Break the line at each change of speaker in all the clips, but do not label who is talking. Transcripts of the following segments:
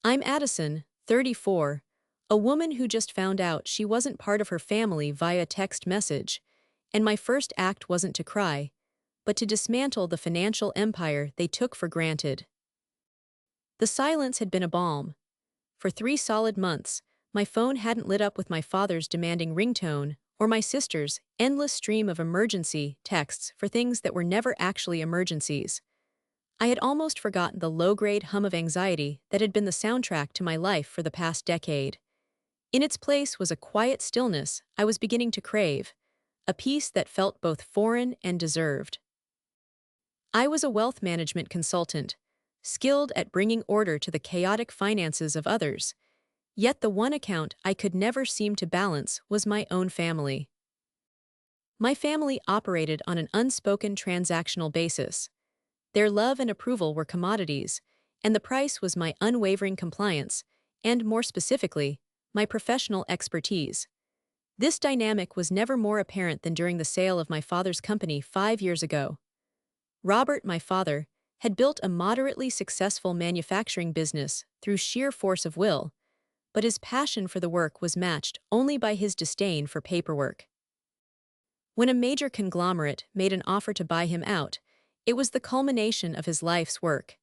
I'm Addison, 34, a woman who just found out she wasn't part of her family via text message, and my first act wasn't to cry, but to dismantle the financial empire they took for granted. The silence had been a balm. For 3 solid months, my phone hadn't lit up with my father's demanding ringtone or my sister's endless stream of emergency texts for things that were never actually emergencies. I had almost forgotten the low-grade hum of anxiety that had been the soundtrack to my life for the past decade. In its place was a quiet stillness I was beginning to crave, a peace that felt both foreign and deserved. I was a wealth management consultant, skilled at bringing order to the chaotic finances of others, yet the one account I could never seem to balance was my own family. My family operated on an unspoken transactional basis. Their love and approval were commodities, and the price was my unwavering compliance, and more specifically, my professional expertise. This dynamic was never more apparent than during the sale of my father's company 5 years ago. Robert, my father, had built a moderately successful manufacturing business through sheer force of will, but his passion for the work was matched only by his disdain for paperwork. When a major conglomerate made an offer to buy him out, it was the culmination of his life's work.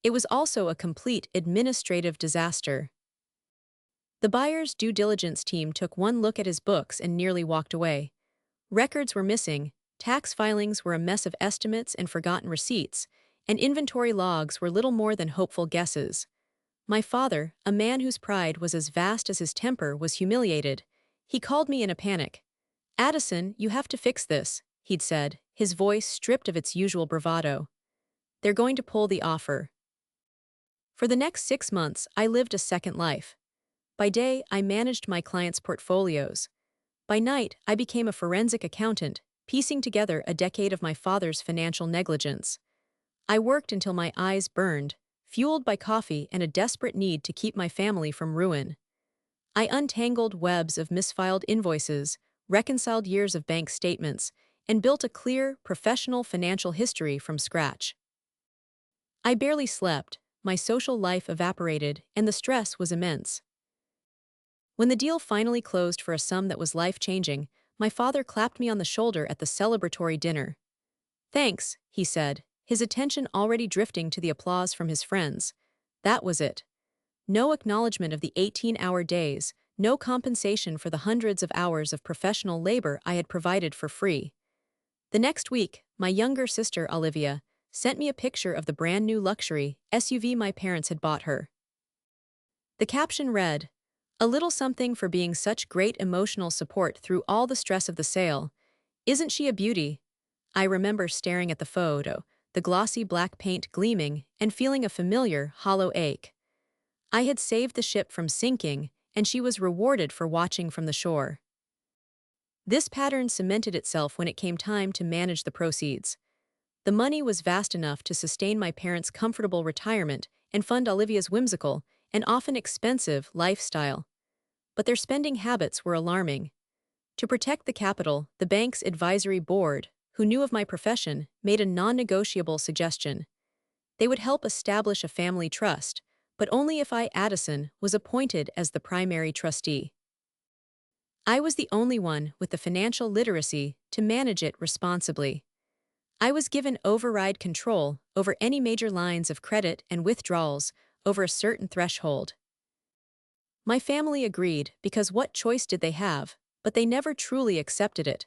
It was also a complete administrative disaster. The buyer's due diligence team took one look at his books and nearly walked away. Records were missing, tax filings were a mess of estimates and forgotten receipts, and inventory logs were little more than hopeful guesses. My father, a man whose pride was as vast as his temper, was humiliated. He called me in a panic. "Addison, you have to fix this," he'd said, his voice stripped of its usual bravado. "They're going to pull the offer." For the next 6 months, I lived a second life. By day, I managed my clients' portfolios. By night, I became a forensic accountant, piecing together a decade of my father's financial negligence. I worked until my eyes burned, fueled by coffee and a desperate need to keep my family from ruin. I untangled webs of misfiled invoices, reconciled years of bank statements, and built a clear, professional financial history from scratch. I barely slept, my social life evaporated, and the stress was immense. When the deal finally closed for a sum that was life-changing, my father clapped me on the shoulder at the celebratory dinner. "Thanks," he said, his attention already drifting to the applause from his friends. That was it. No acknowledgement of the 18-hour days, no compensation for the hundreds of hours of professional labor I had provided for free. The next week, my younger sister, Olivia, sent me a picture of the brand-new luxury SUV my parents had bought her. The caption read, "A little something for being such great emotional support through all the stress of the sale. Isn't she a beauty?" I remember staring at the photo, the glossy black paint gleaming, and feeling a familiar, hollow ache. I had saved the ship from sinking, and she was rewarded for watching from the shore. This pattern cemented itself when it came time to manage the proceeds. The money was vast enough to sustain my parents' comfortable retirement and fund Olivia's whimsical, and often expensive, lifestyle. But their spending habits were alarming. To protect the capital, the bank's advisory board, who knew of my profession, made a non-negotiable suggestion. They would help establish a family trust, but only if I, Addison, was appointed as the primary trustee. I was the only one with the financial literacy to manage it responsibly. I was given override control over any major lines of credit and withdrawals over a certain threshold. My family agreed because what choice did they have, but they never truly accepted it.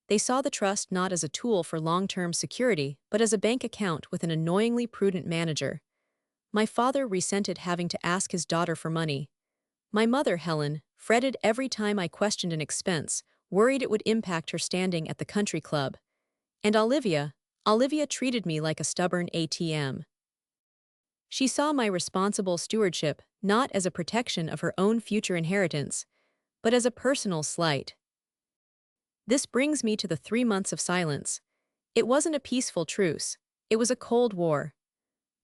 They saw the trust not as a tool for long-term security, but as a bank account with an annoyingly prudent manager. My father resented having to ask his daughter for money. My mother, Helen, fretted every time I questioned an expense, worried it would impact her standing at the country club. And Olivia treated me like a stubborn ATM. She saw my responsible stewardship not as a protection of her own future inheritance, but as a personal slight. This brings me to the 3 months of silence. It wasn't a peaceful truce. It was a cold war.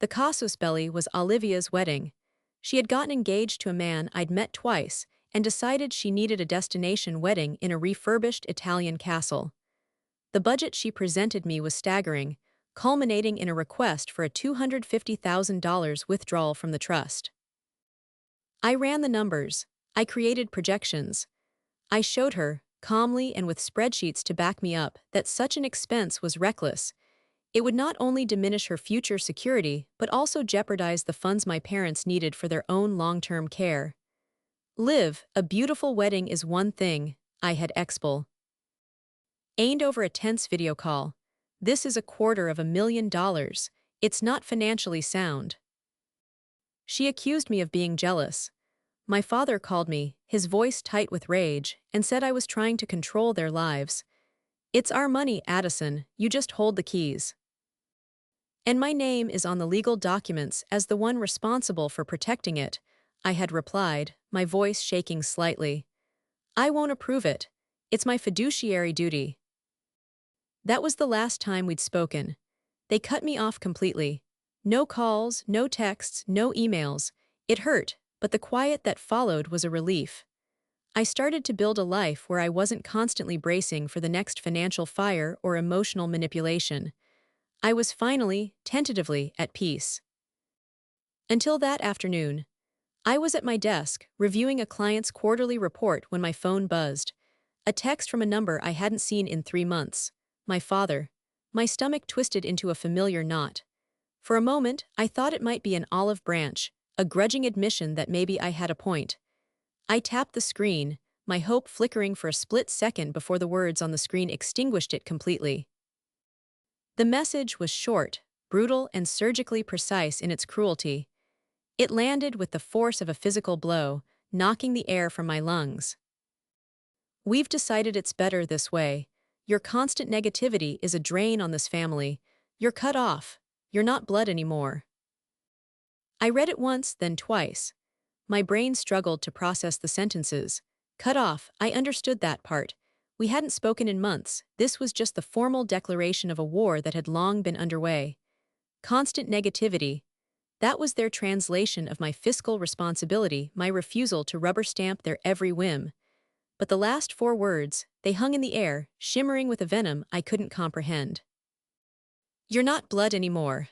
The casus belli was Olivia's wedding. She had gotten engaged to a man I'd met twice and decided she needed a destination wedding in a refurbished Italian castle. The budget she presented me was staggering, culminating in a request for a $250,000 withdrawal from the trust. I ran the numbers. I created projections. I showed her, calmly and with spreadsheets to back me up, that such an expense was reckless. It would not only diminish her future security, but also jeopardize the funds my parents needed for their own long-term care. Liv, a beautiful wedding is one thing, I had explained over a tense video call. This is $250,000. It's not financially sound. She accused me of being jealous. My father called me, his voice tight with rage, and said I was trying to control their lives. It's our money, Addison, you just hold the keys. And my name is on the legal documents as the one responsible for protecting it, I had replied, my voice shaking slightly. I won't approve it. It's my fiduciary duty. That was the last time we'd spoken. They cut me off completely. No calls, no texts, no emails. It hurt, but the quiet that followed was a relief. I started to build a life where I wasn't constantly bracing for the next financial fire or emotional manipulation. I was finally, tentatively, at peace. Until that afternoon, I was at my desk, reviewing a client's quarterly report when my phone buzzed. A text from a number I hadn't seen in 3 months. My father. My stomach twisted into a familiar knot. For a moment, I thought it might be an olive branch, a grudging admission that maybe I had a point. I tapped the screen, my hope flickering for a split second before the words on the screen extinguished it completely. The message was short, brutal, and surgically precise in its cruelty. It landed with the force of a physical blow, knocking the air from my lungs. We've decided it's better this way. Your constant negativity is a drain on this family. You're cut off. You're not blood anymore. I read it once, then twice. My brain struggled to process the sentences. Cut off, I understood that part. We hadn't spoken in months. This was just the formal declaration of a war that had long been underway. Constant negativity. That was their translation of my fiscal responsibility, my refusal to rubber stamp their every whim. But the last 4 words, they hung in the air, shimmering with a venom I couldn't comprehend. You're not blood anymore.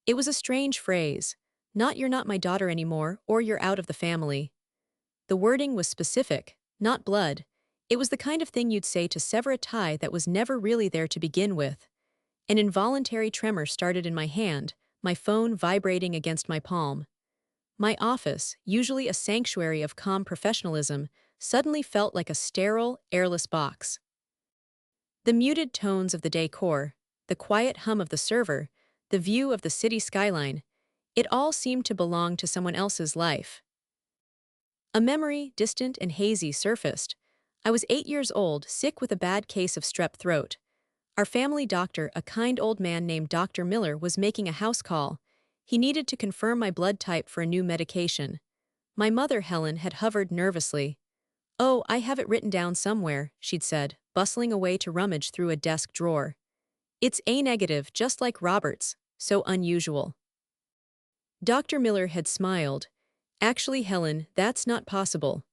It was a strange phrase. Not you're not my daughter anymore, or you're out of the family. The wording was specific, not blood. It was the kind of thing you'd say to sever a tie that was never really there to begin with. An involuntary tremor started in my hand, my phone vibrating against my palm. My office, usually a sanctuary of calm professionalism, suddenly felt like a sterile, airless box. The muted tones of the decor, the quiet hum of the server, the view of the city skyline, it all seemed to belong to someone else's life. A memory, distant and hazy, surfaced. I was 8 years old, sick with a bad case of strep throat. Our family doctor, a kind old man named Dr. Miller, was making a house call. He needed to confirm my blood type for a new medication. My mother, Helen, had hovered nervously. Oh, I have it written down somewhere, she'd said, bustling away to rummage through a desk drawer. It's A negative, just like Robert's, so unusual. Dr. Miller had smiled. Actually, Helen, that's not possible.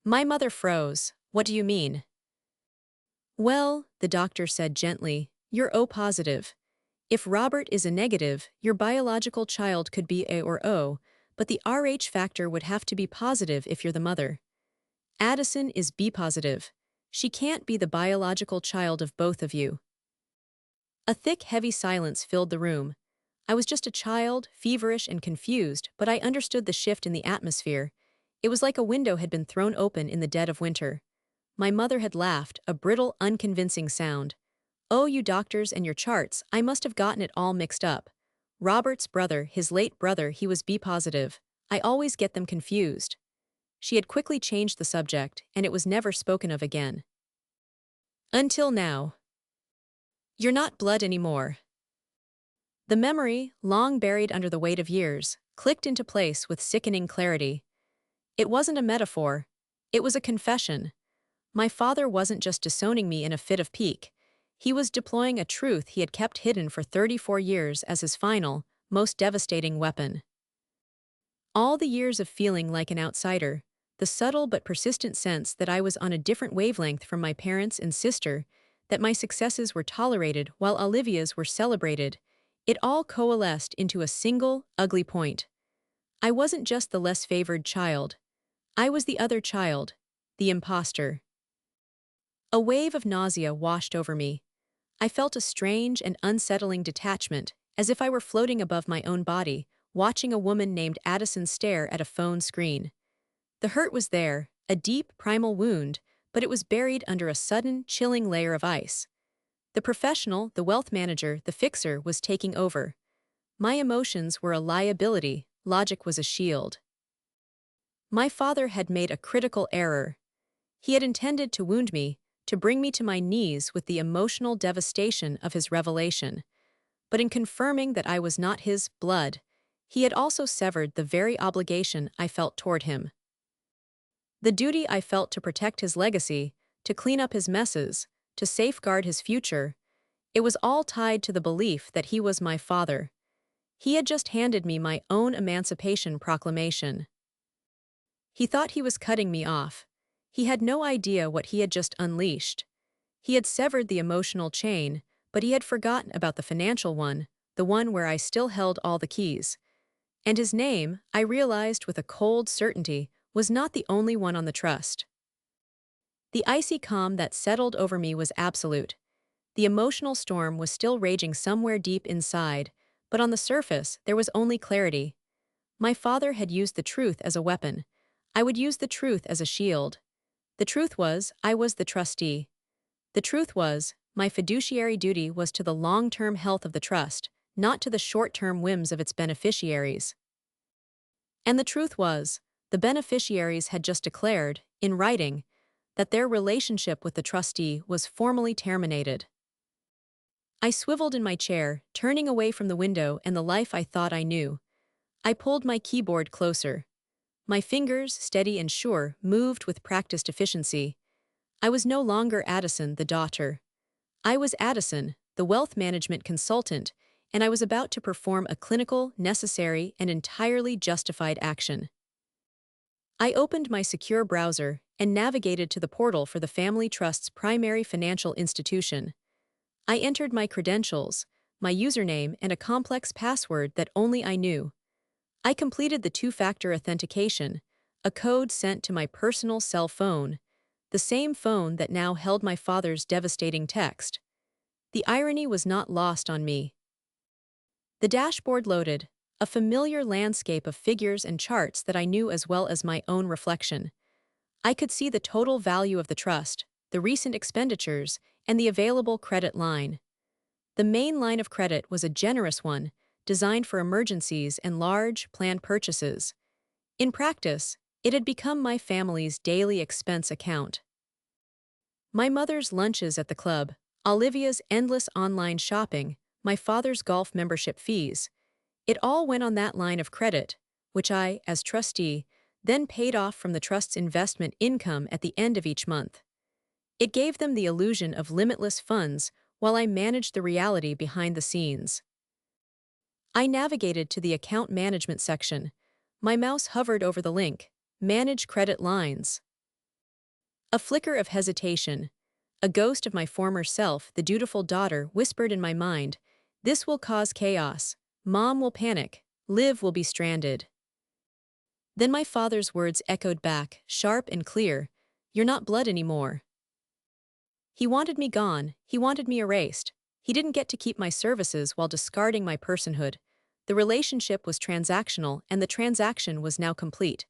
My mother froze. What do you mean? Well, the doctor said gently, you're O positive. If Robert is a negative, your biological child could be A or O, but the Rh factor would have to be positive if you're the mother. Addison is B positive. She can't be the biological child of both of you. A thick, heavy silence filled the room. I was just a child, feverish and confused, but I understood the shift in the atmosphere. It was like a window had been thrown open in the dead of winter. My mother had laughed, a brittle, unconvincing sound. Oh, you doctors and your charts, I must have gotten it all mixed up. Robert's brother, his late brother, he was B positive. I always get them confused. She had quickly changed the subject, and it was never spoken of again. Until now. You're not blood anymore. The memory, long buried under the weight of years, clicked into place with sickening clarity. It wasn't a metaphor. It was a confession. My father wasn't just disowning me in a fit of pique. He was deploying a truth he had kept hidden for 34 years as his final, most devastating weapon. All the years of feeling like an outsider, the subtle but persistent sense that I was on a different wavelength from my parents and sister, that my successes were tolerated while Olivia's were celebrated, it all coalesced into a single, ugly point. I wasn't just the less favored child. I was the other child, the imposter. A wave of nausea washed over me. I felt a strange and unsettling detachment, as if I were floating above my own body, watching a woman named Addison stare at a phone screen. The hurt was there, a deep, primal wound, but it was buried under a sudden, chilling layer of ice. The professional, the wealth manager, the fixer was taking over. My emotions were a liability, logic was a shield. My father had made a critical error. He had intended to wound me, to bring me to my knees with the emotional devastation of his revelation. But in confirming that I was not his blood, he had also severed the very obligation I felt toward him. The duty I felt to protect his legacy, to clean up his messes, to safeguard his future, it was all tied to the belief that he was my father. He had just handed me my own Emancipation Proclamation. He thought he was cutting me off. He had no idea what he had just unleashed. He had severed the emotional chain, but he had forgotten about the financial one, the one where I still held all the keys. And his name, I realized with a cold certainty, was not the only one on the trust. The icy calm that settled over me was absolute. The emotional storm was still raging somewhere deep inside, but on the surface there was only clarity. My father had used the truth as a weapon. I would use the truth as a shield. The truth was, I was the trustee. The truth was, my fiduciary duty was to the long-term health of the trust, not to the short-term whims of its beneficiaries. And the truth was, the beneficiaries had just declared, in writing, that their relationship with the trustee was formally terminated. I swiveled in my chair, turning away from the window and the life I thought I knew. I pulled my keyboard closer. My fingers, steady and sure, moved with practiced efficiency. I was no longer Addison, the daughter. I was Addison, the wealth management consultant, and I was about to perform a clinical, necessary, and entirely justified action. I opened my secure browser and navigated to the portal for the family trust's primary financial institution. I entered my credentials, my username, and a complex password that only I knew. I completed the two-factor authentication, a code sent to my personal cell phone, the same phone that now held my father's devastating text. The irony was not lost on me. The dashboard loaded, a familiar landscape of figures and charts that I knew as well as my own reflection. I could see the total value of the trust, the recent expenditures, and the available credit line. The main line of credit was a generous one, designed for emergencies and large, planned purchases. In practice, it had become my family's daily expense account. My mother's lunches at the club, Olivia's endless online shopping, my father's golf membership fees. It all went on that line of credit, which I, as trustee, then paid off from the trust's investment income at the end of each month. It gave them the illusion of limitless funds while I managed the reality behind the scenes. I navigated to the account management section. My mouse hovered over the link, Manage Credit Lines. A flicker of hesitation. A ghost of my former self, the dutiful daughter, whispered in my mind, "This will cause chaos. Mom will panic. Liv will be stranded." Then my father's words echoed back, sharp and clear, "You're not blood anymore." He wanted me gone, he wanted me erased. He didn't get to keep my services while discarding my personhood. The relationship was transactional, and the transaction was now complete.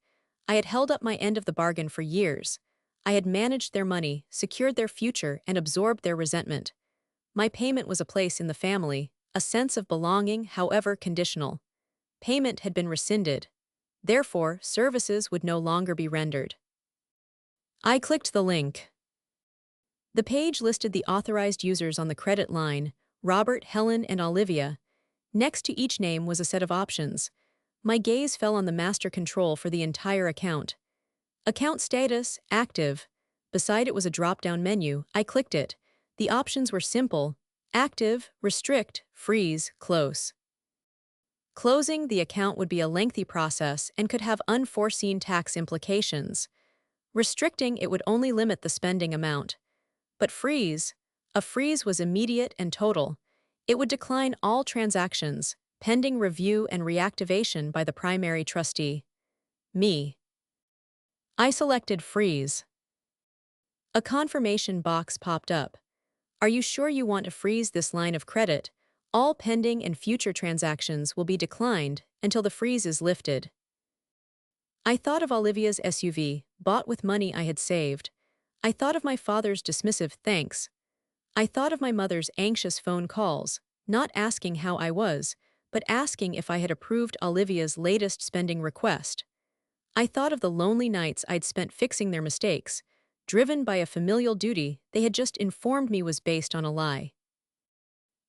I had held up my end of the bargain for years. I had managed their money, secured their future, and absorbed their resentment. My payment was a place in the family, a sense of belonging, however conditional. Payment had been rescinded. Therefore, services would no longer be rendered. I clicked the link. The page listed the authorized users on the credit line, Robert, Helen, and Olivia. Next to each name was a set of options. My gaze fell on the master control for the entire account. Account status, active. Beside it was a drop-down menu. I clicked it. The options were simple: active, restrict, freeze, close. Closing the account would be a lengthy process and could have unforeseen tax implications. Restricting it would only limit the spending amount. But a freeze was immediate and total. It would decline all transactions, pending review and reactivation by the primary trustee. Me. I selected freeze. A confirmation box popped up. Are you sure you want to freeze this line of credit? All pending and future transactions will be declined until the freeze is lifted. I thought of Olivia's SUV, bought with money I had saved. I thought of my father's dismissive thanks. I thought of my mother's anxious phone calls, not asking how I was, but asking if I had approved Olivia's latest spending request. I thought of the lonely nights I'd spent fixing their mistakes, driven by a familial duty they had just informed me was based on a lie.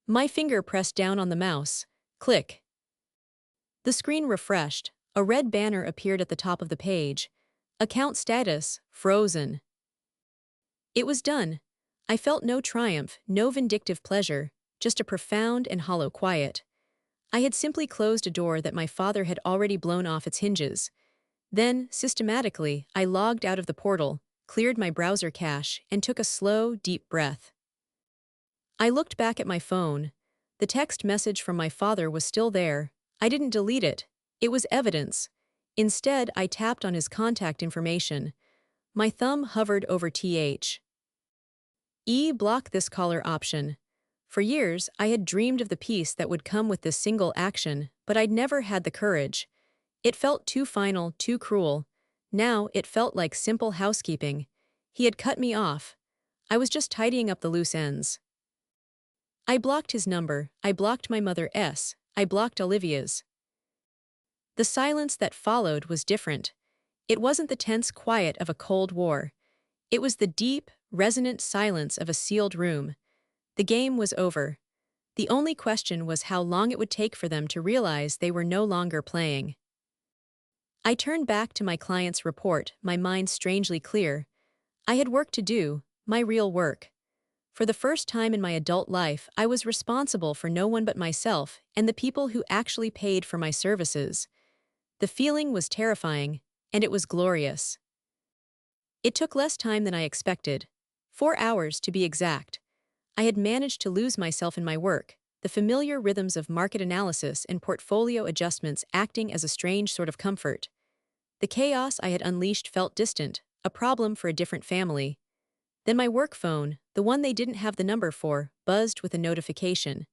My finger pressed down on the mouse. Click. The screen refreshed. A red banner appeared at the top of the page. Account status, frozen. It was done. I felt no triumph, no vindictive pleasure, just a profound and hollow quiet. I had simply closed a door that my father had already blown off its hinges. Then, systematically, I logged out of the portal, cleared my browser cache, and took a slow, deep breath. I looked back at my phone. The text message from my father was still there. I didn't delete it. It was evidence. Instead, I tapped on his contact information. My thumb hovered over block this caller option. For years, I had dreamed of the peace that would come with this single action, but I'd never had the courage. It felt too final, too cruel. Now it felt like simple housekeeping. He had cut me off. I was just tidying up the loose ends. I blocked his number, I blocked my mother's, I blocked Olivia's. The silence that followed was different. It wasn't the tense quiet of a Cold War. It was the deep, resonant silence of a sealed room. The game was over. The only question was how long it would take for them to realize they were no longer playing. I turned back to my client's report, my mind strangely clear. I had work to do, my real work. For the first time in my adult life, I was responsible for no one but myself and the people who actually paid for my services. The feeling was terrifying, and it was glorious. It took less time than I expected. 4 hours, to be exact. I had managed to lose myself in my work, the familiar rhythms of market analysis and portfolio adjustments acting as a strange sort of comfort. The chaos I had unleashed felt distant, a problem for a different family. Then my work phone, the one they didn't have the number for, buzzed with a notification.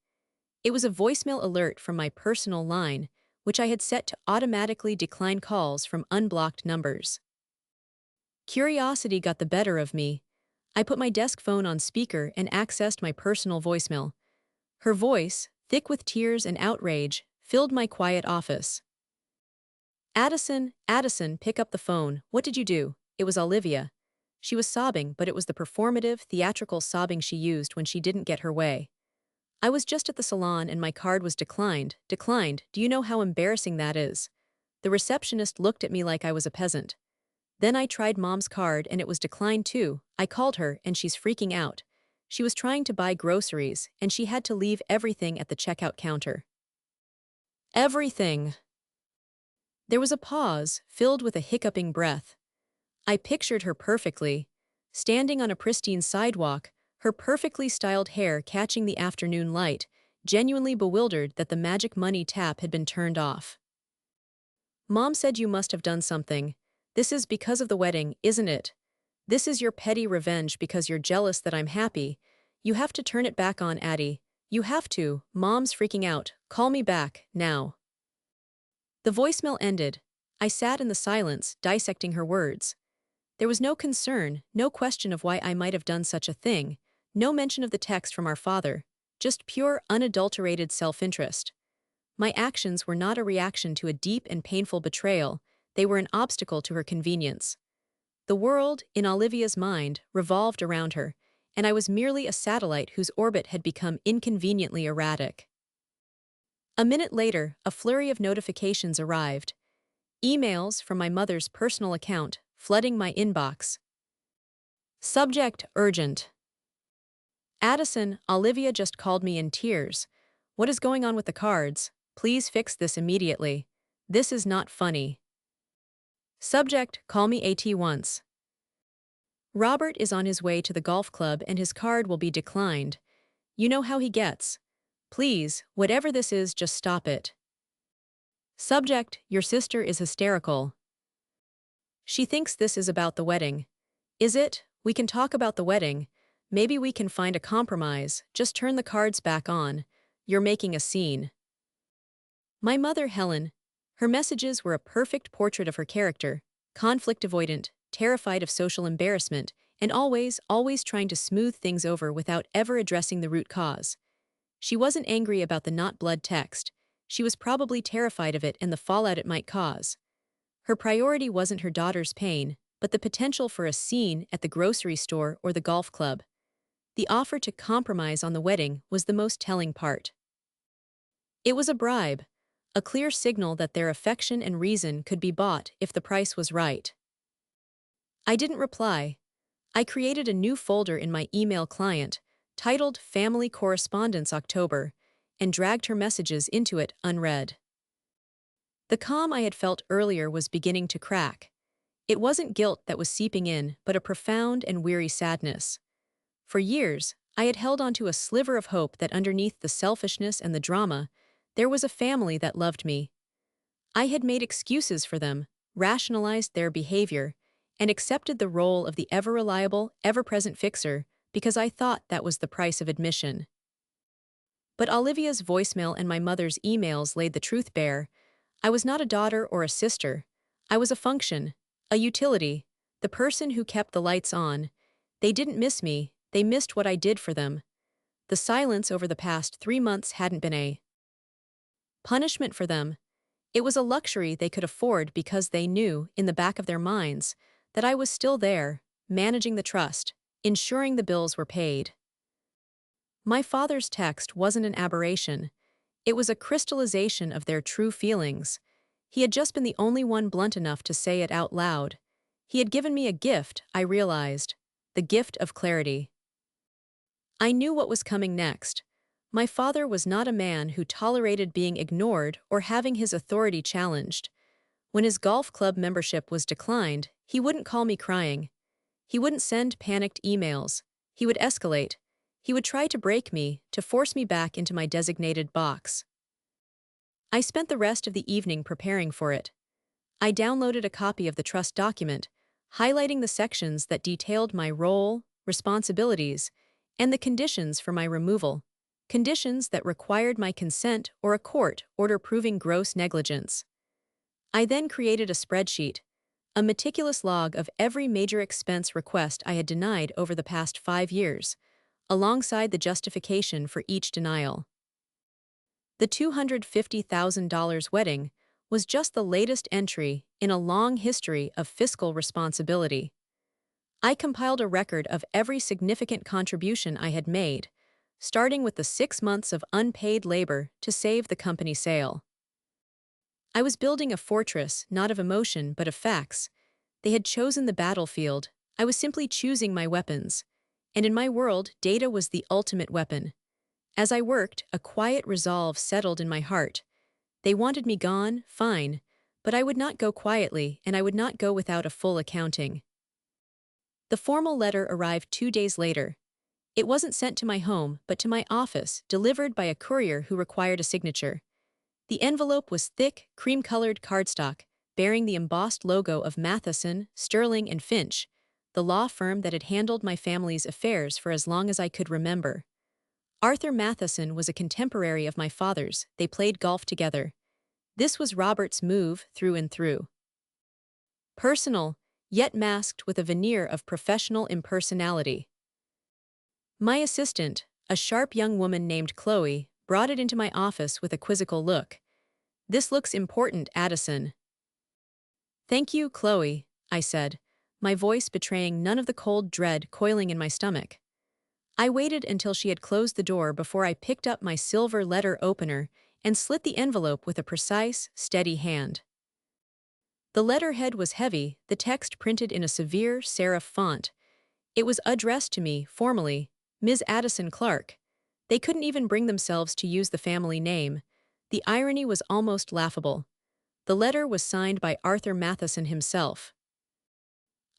It was a voicemail alert from my personal line, which I had set to automatically decline calls from unblocked numbers. Curiosity got the better of me. I put my desk phone on speaker and accessed my personal voicemail. Her voice, thick with tears and outrage, filled my quiet office. Addison, pick up the phone. What did you do? It was Olivia. She was sobbing, but it was the performative, theatrical sobbing she used when she didn't get her way. I was just at the salon and my card was declined. Declined, do you know how embarrassing that is? The receptionist looked at me like I was a peasant. Then I tried Mom's card and it was declined too. I called her and she's freaking out. She was trying to buy groceries and she had to leave everything at the checkout counter. Everything. There was a pause, filled with a hiccuping breath. I pictured her perfectly. Standing on a pristine sidewalk, her perfectly styled hair catching the afternoon light, genuinely bewildered that the magic money tap had been turned off. Mom said you must have done something. This is because of the wedding, isn't it? This is your petty revenge because you're jealous that I'm happy. You have to turn it back on, Addie. You have to. Mom's freaking out. Call me back, now. The voicemail ended. I sat in the silence, dissecting her words. There was no concern, no question of why I might have done such a thing, no mention of the text from our father, just pure, unadulterated self-interest. My actions were not a reaction to a deep and painful betrayal, they were an obstacle to her convenience. The world, in Olivia's mind, revolved around her, and I was merely a satellite whose orbit had become inconveniently erratic. A minute later, a flurry of notifications arrived. Emails from my mother's personal account, flooding my inbox. Subject: urgent. Addison, Olivia just called me in tears. What is going on with the cards? Please fix this immediately. This is not funny. Subject: call me at once. Robert is on his way to the golf club and his card will be declined. You know how he gets. Please, whatever this is, just stop it. Subject, your sister is hysterical. She thinks this is about the wedding. Is it? We can talk about the wedding. Maybe we can find a compromise. Just turn the cards back on. You're making a scene. My mother, Helen. Her messages were a perfect portrait of her character. Conflict avoidant, terrified of social embarrassment, and always trying to smooth things over without ever addressing the root cause. She wasn't angry about the not blood text. She was probably terrified of it and the fallout it might cause. Her priority wasn't her daughter's pain, but the potential for a scene at the grocery store or the golf club. The offer to compromise on the wedding was the most telling part. It was a bribe, a clear signal that their affection and reason could be bought if the price was right. I didn't reply. I created a new folder in my email client, titled Family Correspondence October, and dragged her messages into it unread. The calm I had felt earlier was beginning to crack. It wasn't guilt that was seeping in, but a profound and weary sadness. For years, I had held onto a sliver of hope that underneath the selfishness and the drama, there was a family that loved me. I had made excuses for them, rationalized their behavior, and accepted the role of the ever-reliable, ever-present fixer because I thought that was the price of admission. But Olivia's voicemail and my mother's emails laid the truth bare. I was not a daughter or a sister. I was a function, a utility, the person who kept the lights on. They didn't miss me, they missed what I did for them. The silence over the past 3 months hadn't been a punishment for them. It was a luxury they could afford because they knew, in the back of their minds, that I was still there, managing the trust, ensuring the bills were paid. My father's text wasn't an aberration. It was a crystallization of their true feelings. He had just been the only one blunt enough to say it out loud. He had given me a gift, I realized, the gift of clarity. I knew what was coming next. My father was not a man who tolerated being ignored or having his authority challenged. When his golf club membership was declined, he wouldn't call me crying. He wouldn't send panicked emails. He would escalate. He would try to break me, to force me back into my designated box. I spent the rest of the evening preparing for it. I downloaded a copy of the trust document, highlighting the sections that detailed my role, responsibilities, and the conditions for my removal, conditions that required my consent or a court order proving gross negligence. I then created a spreadsheet, a meticulous log of every major expense request I had denied over the past 5 years, alongside the justification for each denial. The $250,000 wedding was just the latest entry in a long history of fiscal responsibility. I compiled a record of every significant contribution I had made, starting with the 6 months of unpaid labor to save the company sale. I was building a fortress, not of emotion but of facts. They had chosen the battlefield. I was simply choosing my weapons. And in my world, data was the ultimate weapon. As I worked, a quiet resolve settled in my heart. They wanted me gone, fine, but I would not go quietly, and I would not go without a full accounting. The formal letter arrived 2 days later. It wasn't sent to my home, but to my office, delivered by a courier who required a signature. The envelope was thick, cream-colored cardstock, bearing the embossed logo of Matheson, Sterling and Finch, the law firm that had handled my family's affairs for as long as I could remember. Arthur Matheson was a contemporary of my father's. They played golf together. This was Robert's move through and through. Personal, yet masked with a veneer of professional impersonality. My assistant, a sharp young woman named Chloe, brought it into my office with a quizzical look. "This looks important, Addison." "Thank you, Chloe," I said, my voice betraying none of the cold dread coiling in my stomach. I waited until she had closed the door before I picked up my silver letter opener and slit the envelope with a precise, steady hand. The letterhead was heavy, the text printed in a severe serif font. It was addressed to me, formally, Ms. Addison Clark. They couldn't even bring themselves to use the family name. The irony was almost laughable. The letter was signed by Arthur Matheson himself.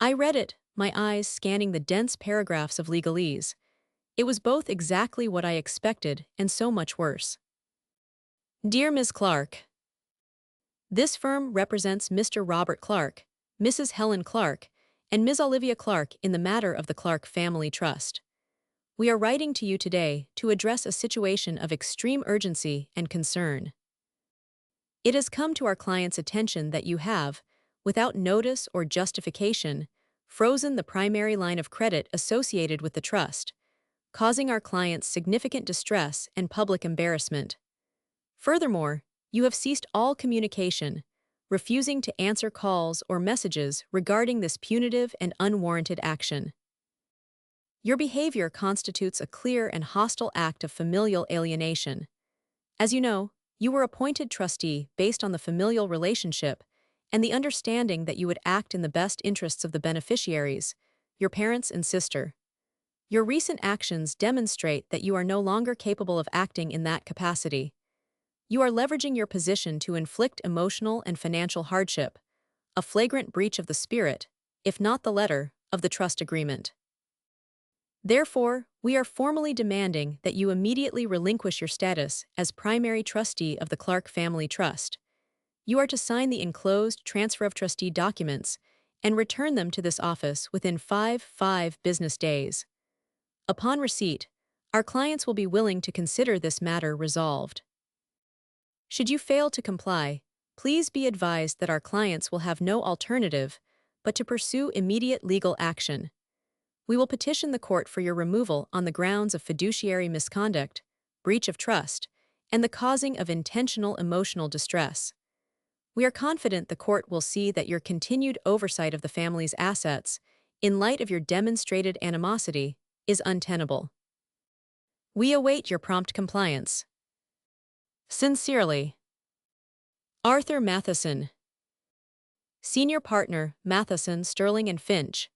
I read it, my eyes scanning the dense paragraphs of legalese. It was both exactly what I expected and so much worse. Dear Ms. Clark, this firm represents Mr. Robert Clark, Mrs. Helen Clark, and Ms. Olivia Clark in the matter of the Clark Family Trust. We are writing to you today to address a situation of extreme urgency and concern. It has come to our client's attention that you have, without notice or justification, frozen the primary line of credit associated with the trust, causing our clients significant distress and public embarrassment. Furthermore, you have ceased all communication, refusing to answer calls or messages regarding this punitive and unwarranted action. Your behavior constitutes a clear and hostile act of familial alienation. As you know, you were appointed trustee based on the familial relationship and the understanding that you would act in the best interests of the beneficiaries, your parents and sister. Your recent actions demonstrate that you are no longer capable of acting in that capacity. You are leveraging your position to inflict emotional and financial hardship, a flagrant breach of the spirit, if not the letter, of the trust agreement. Therefore, we are formally demanding that you immediately relinquish your status as primary trustee of the Clark Family Trust. You are to sign the enclosed transfer of trustee documents and return them to this office within 5 business days. Upon receipt, our clients will be willing to consider this matter resolved. Should you fail to comply, please be advised that our clients will have no alternative but to pursue immediate legal action. We will petition the court for your removal on the grounds of fiduciary misconduct, breach of trust, and the causing of intentional emotional distress. We are confident the court will see that your continued oversight of the family's assets, in light of your demonstrated animosity, is untenable. We await your prompt compliance. Sincerely, Arthur Matheson, Senior Partner, Matheson, Sterling and Finch.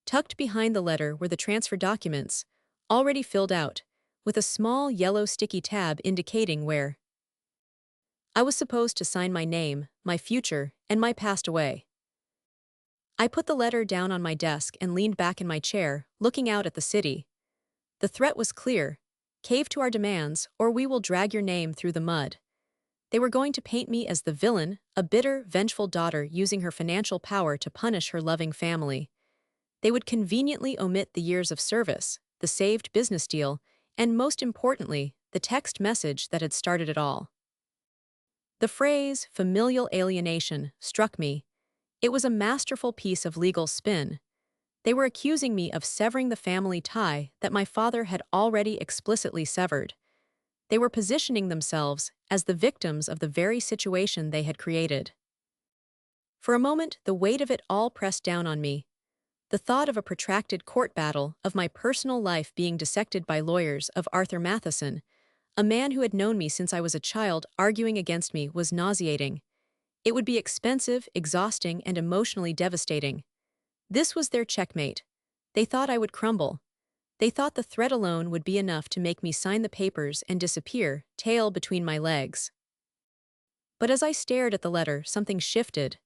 Tucked behind the letter were the transfer documents, already filled out, with a small yellow sticky tab indicating where I was supposed to sign my name, my future, and my passed away. I put the letter down on my desk and leaned back in my chair, looking out at the city. The threat was clear: cave to our demands, or we will drag your name through the mud. They were going to paint me as the villain, a bitter, vengeful daughter using her financial power to punish her loving family. They would conveniently omit the years of service, the saved business deal, and most importantly, the text message that had started it all. The phrase, familial alienation, struck me. It was a masterful piece of legal spin. They were accusing me of severing the family tie that my father had already explicitly severed. They were positioning themselves as the victims of the very situation they had created. For a moment, the weight of it all pressed down on me. The thought of a protracted court battle, of my personal life being dissected by lawyers, of Arthur Matheson, a man who had known me since I was a child, arguing against me, was nauseating. It would be expensive, exhausting, and emotionally devastating. This was their checkmate. They thought I would crumble. They thought the threat alone would be enough to make me sign the papers and disappear, tail between my legs. But as I stared at the letter, something shifted.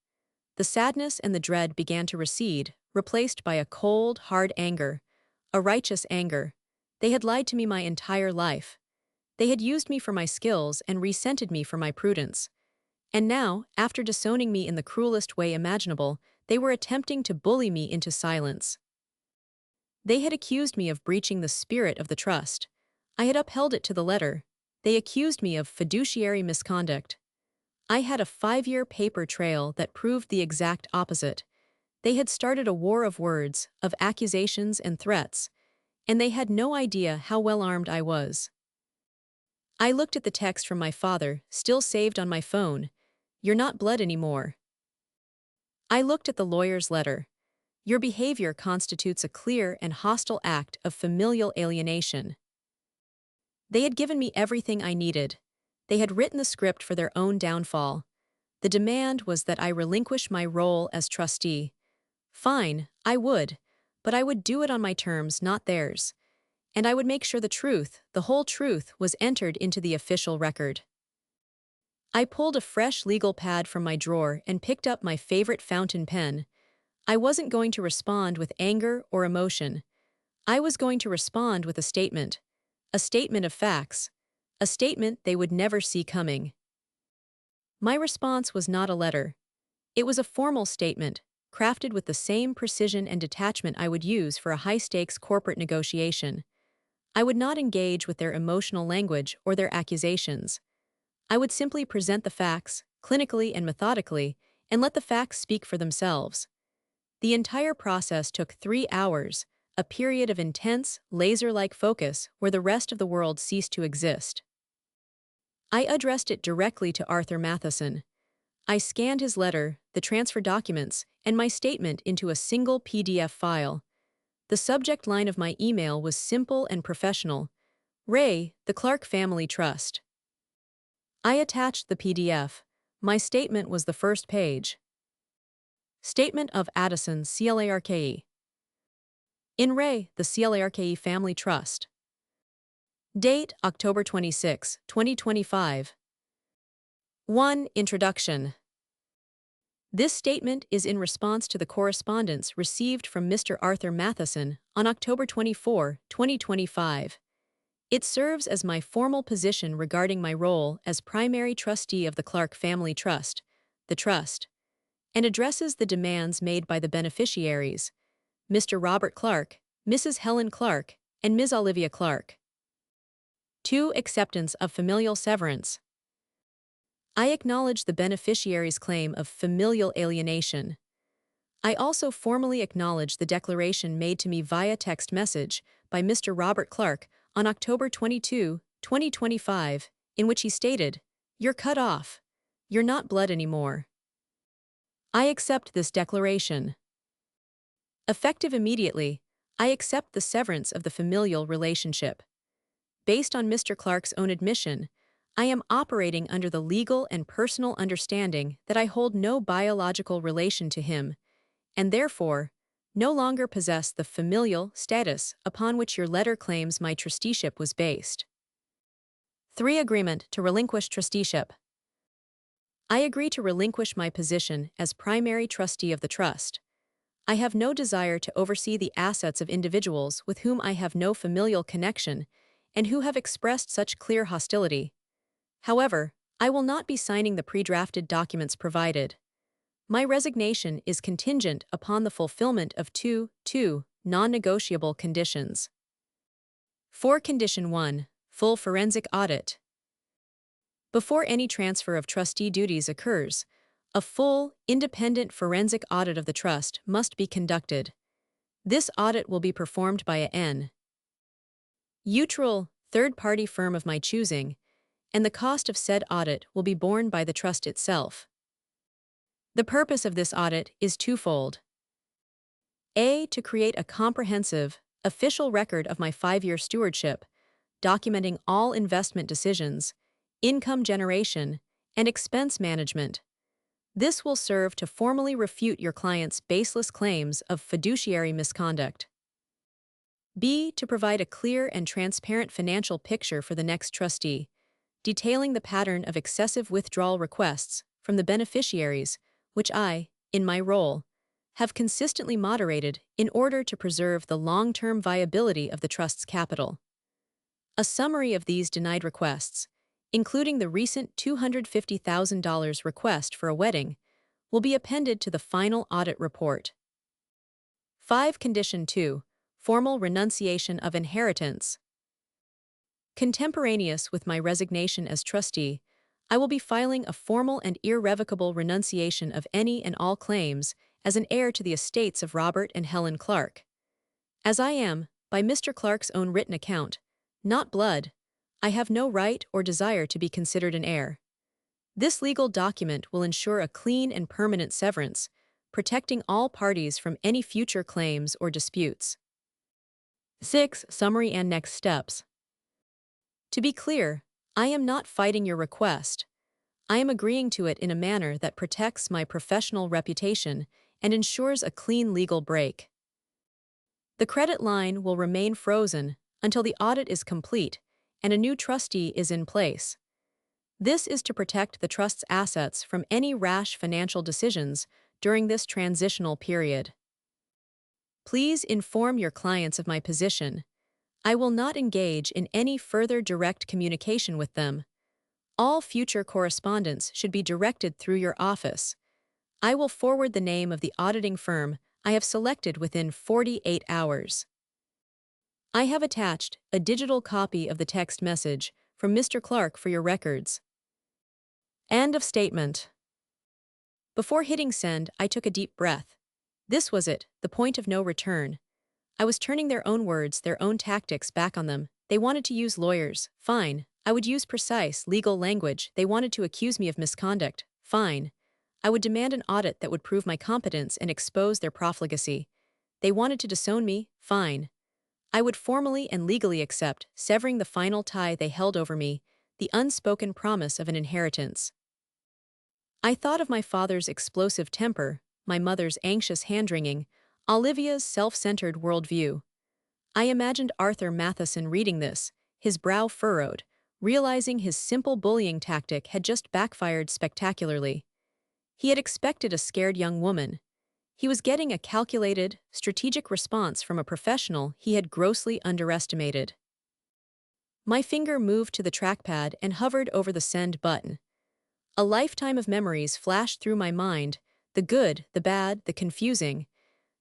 The sadness and the dread began to recede, replaced by a cold, hard anger, a righteous anger. They had lied to me my entire life. They had used me for my skills and resented me for my prudence. And now, after disowning me in the cruelest way imaginable, they were attempting to bully me into silence. They had accused me of breaching the spirit of the trust. I had upheld it to the letter. They accused me of fiduciary misconduct. I had a 5-year paper trail that proved the exact opposite. They had started a war of words, of accusations and threats, and they had no idea how well armed I was. I looked at the text from my father, still saved on my phone. "You're not blood anymore." I looked at the lawyer's letter. "Your behavior constitutes a clear and hostile act of familial alienation." They had given me everything I needed. They had written the script for their own downfall. The demand was that I relinquish my role as trustee. Fine, I would, but I would do it on my terms, not theirs. And I would make sure the truth, the whole truth, was entered into the official record. I pulled a fresh legal pad from my drawer and picked up my favorite fountain pen. I wasn't going to respond with anger or emotion. I was going to respond with a statement of facts, a statement they would never see coming. My response was not a letter. It was a formal statement, crafted with the same precision and detachment I would use for a high-stakes corporate negotiation. I would not engage with their emotional language or their accusations. I would simply present the facts, clinically and methodically, and let the facts speak for themselves. The entire process took 3 hours, a period of intense, laser-like focus where the rest of the world ceased to exist. I addressed it directly to Arthur Matheson. I scanned his letter, the transfer documents, and my statement into a single PDF file. The subject line of my email was simple and professional: Ray, the Clark Family Trust. I attached the PDF. My statement was the first page. Statement of Addison CLARKE. In Ray, the CLARKE Family Trust. Date October 26, 2025. 1. Introduction. This statement is in response to the correspondence received from Mr. Arthur Matheson on October 24, 2025. It serves as my formal position regarding my role as primary trustee of the Clark Family Trust, the trust, and addresses the demands made by the beneficiaries, Mr. Robert Clark, Mrs. Helen Clark, and Ms. Olivia Clark. 2. Acceptance of familial severance. I acknowledge the beneficiary's claim of familial alienation. I also formally acknowledge the declaration made to me via text message by Mr. Robert Clark on October 22, 2025, in which he stated, "You're cut off. You're not blood anymore." I accept this declaration. Effective immediately, I accept the severance of the familial relationship. Based on Mr. Clark's own admission, I am operating under the legal and personal understanding that I hold no biological relation to him, and therefore, no longer possess the familial status upon which your letter claims my trusteeship was based. 3. Agreement to relinquish trusteeship. I agree to relinquish my position as primary trustee of the trust. I have no desire to oversee the assets of individuals with whom I have no familial connection and who have expressed such clear hostility. However, I will not be signing the pre-drafted documents provided. My resignation is contingent upon the fulfillment of two non-negotiable conditions. 4. Condition 1. Full forensic audit. Before any transfer of trustee duties occurs, a full, independent forensic audit of the trust must be conducted. This audit will be performed by a neutral, third-party firm of my choosing, and the cost of said audit will be borne by the trust itself. The purpose of this audit is twofold. A. To create a comprehensive, official record of my 5-year stewardship, documenting all investment decisions, income generation, and expense management. This will serve to formally refute your client's baseless claims of fiduciary misconduct. B. To provide a clear and transparent financial picture for the next trustee, detailing the pattern of excessive withdrawal requests from the beneficiaries, which I, in my role, have consistently moderated in order to preserve the long-term viability of the trust's capital. A summary of these denied requests, including the recent $250,000 request for a wedding, will be appended to the final audit report. 5. Condition 2. Formal renunciation of inheritance. Contemporaneous with my resignation as trustee, I will be filing a formal and irrevocable renunciation of any and all claims as an heir to the estates of Robert and Helen Clark. As I am, by Mr. Clark's own written account, not blood, I have no right or desire to be considered an heir. This legal document will ensure a clean and permanent severance, protecting all parties from any future claims or disputes. 6. Summary and next steps. To be clear, I am not fighting your request. I am agreeing to it in a manner that protects my professional reputation and ensures a clean legal break. The credit line will remain frozen until the audit is complete and a new trustee is in place. This is to protect the trust's assets from any rash financial decisions during this transitional period. Please inform your clients of my position. I will not engage in any further direct communication with them. All future correspondence should be directed through your office. I will forward the name of the auditing firm I have selected within 48 hours. I have attached a digital copy of the text message from Mr. Clark for your records. End of statement. Before hitting send, I took a deep breath. This was it, the point of no return. I was turning their own words, their own tactics back on them. They wanted to use lawyers. Fine. I would use precise, legal language. They wanted to accuse me of misconduct. Fine. I would demand an audit that would prove my competence and expose their profligacy. They wanted to disown me. Fine. I would formally and legally accept, severing the final tie they held over me, the unspoken promise of an inheritance. I thought of my father's explosive temper, my mother's anxious hand-wringing, Olivia's self-centered worldview. I imagined Arthur Matheson reading this, his brow furrowed, realizing his simple bullying tactic had just backfired spectacularly. He had expected a scared young woman. He was getting a calculated, strategic response from a professional he had grossly underestimated. My finger moved to the trackpad and hovered over the send button. A lifetime of memories flashed through my mind, the good, the bad, the confusing,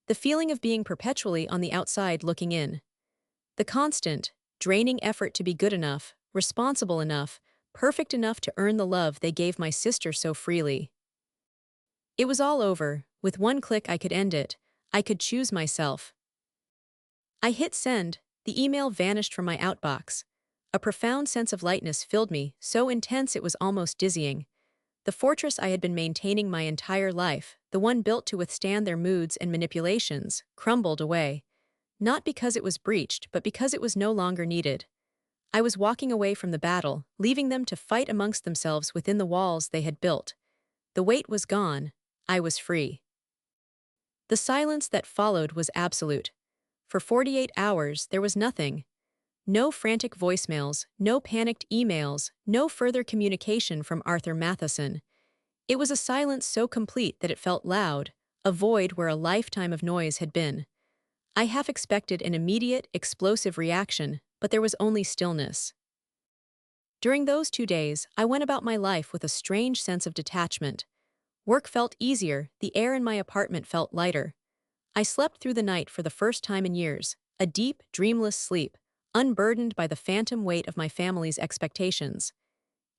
the feeling of being perpetually on the outside looking in. The constant, draining effort to be good enough, responsible enough, perfect enough to earn the love they gave my sister so freely. It was all over. With one click I could end it. I could choose myself. I hit send. The email vanished from my outbox. A profound sense of lightness filled me, so intense it was almost dizzying. The fortress I had been maintaining my entire life, the one built to withstand their moods and manipulations, crumbled away. Not because it was breached, but because it was no longer needed. I was walking away from the battle, leaving them to fight amongst themselves within the walls they had built. The weight was gone. I was free. The silence that followed was absolute. For 48 hours, there was nothing. No frantic voicemails, no panicked emails, no further communication from Arthur Matheson. It was a silence so complete that it felt loud, a void where a lifetime of noise had been. I half expected an immediate, explosive reaction, but there was only stillness. During those 2 days, I went about my life with a strange sense of detachment. Work felt easier, the air in my apartment felt lighter. I slept through the night for the first time in years, a deep, dreamless sleep, unburdened by the phantom weight of my family's expectations.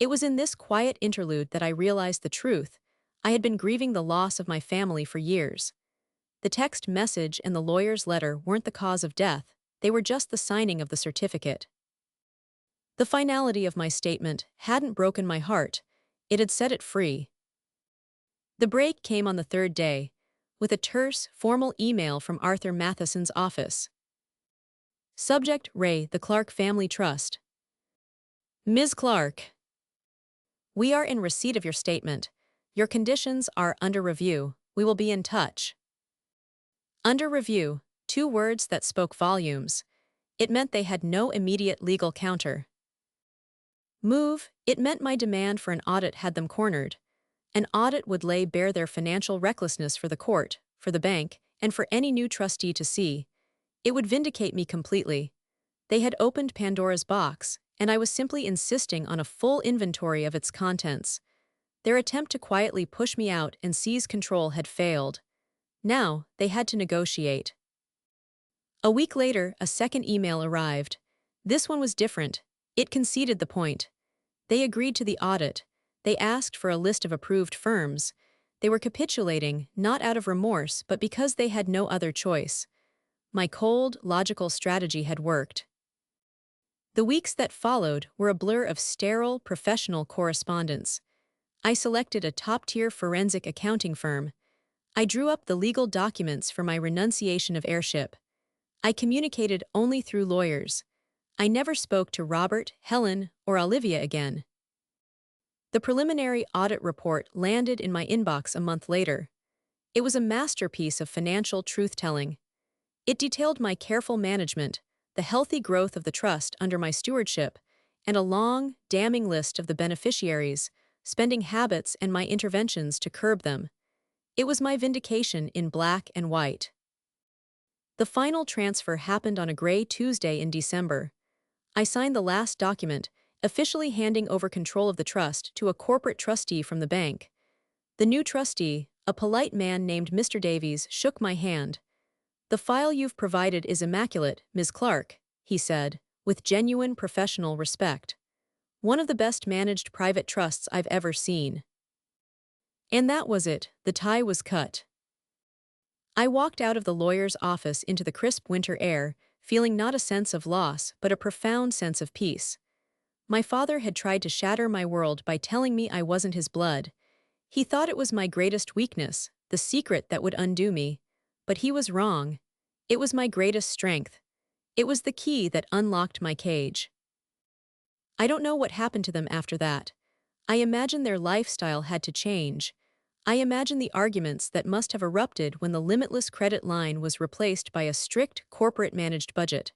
It was in this quiet interlude that I realized the truth. I had been grieving the loss of my family for years. The text message and the lawyer's letter weren't the cause of death, they were just the signing of the certificate. The finality of my statement hadn't broken my heart, it had set it free. The break came on the 3rd day, with a terse, formal email from Arthur Matheson's office. Subject: Ray, the Clark Family Trust. Ms. Clark, we are in receipt of your statement. Your conditions are under review. We will be in touch. Under review, 2 words that spoke volumes. It meant they had no immediate legal counter. Move, it meant my demand for an audit had them cornered. An audit would lay bare their financial recklessness for the court, for the bank, and for any new trustee to see. It would vindicate me completely. They had opened Pandora's box, and I was simply insisting on a full inventory of its contents. Their attempt to quietly push me out and seize control had failed. Now, they had to negotiate. A week later, a second email arrived. This one was different. It conceded the point. They agreed to the audit. They asked for a list of approved firms. They were capitulating, not out of remorse, but because they had no other choice. My cold, logical strategy had worked. The weeks that followed were a blur of sterile, professional correspondence. I selected a top-tier forensic accounting firm. I drew up the legal documents for my renunciation of heirship. I communicated only through lawyers. I never spoke to Robert, Helen, or Olivia again. The preliminary audit report landed in my inbox a month later. It was a masterpiece of financial truth-telling. It detailed my careful management, the healthy growth of the trust under my stewardship, and a long, damning list of the beneficiaries, spending habits and my interventions to curb them. It was my vindication in black and white. The final transfer happened on a gray Tuesday in December. I signed the last document, officially handing over control of the trust to a corporate trustee from the bank. The new trustee, a polite man named Mr. Davies, shook my hand. "The file you've provided is immaculate, Ms. Clark," he said, with genuine professional respect. "One of the best managed private trusts I've ever seen." And that was it, the tie was cut. I walked out of the lawyer's office into the crisp winter air, feeling not a sense of loss but a profound sense of peace. My father had tried to shatter my world by telling me I wasn't his blood. He thought it was my greatest weakness, the secret that would undo me. But he was wrong. It was my greatest strength. It was the key that unlocked my cage. I don't know what happened to them after that. I imagine their lifestyle had to change. I imagine the arguments that must have erupted when the limitless credit line was replaced by a strict corporate-managed budget.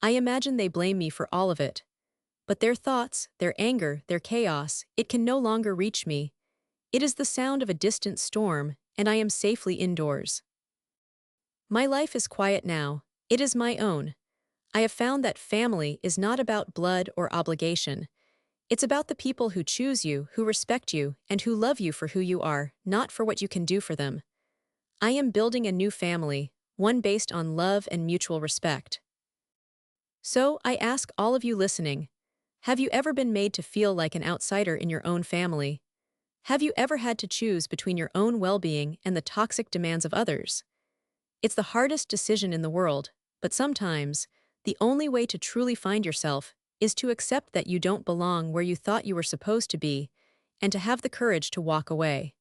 I imagine they blame me for all of it. But their thoughts, their anger, their chaos, it can no longer reach me. It is the sound of a distant storm, and I am safely indoors. My life is quiet now. It is my own. I have found that family is not about blood or obligation. It's about the people who choose you, who respect you, and who love you for who you are, not for what you can do for them. I am building a new family, one based on love and mutual respect. So, I ask all of you listening, have you ever been made to feel like an outsider in your own family? Have you ever had to choose between your own well-being and the toxic demands of others? It's the hardest decision in the world, but sometimes, the only way to truly find yourself is to accept that you don't belong where you thought you were supposed to be, and to have the courage to walk away.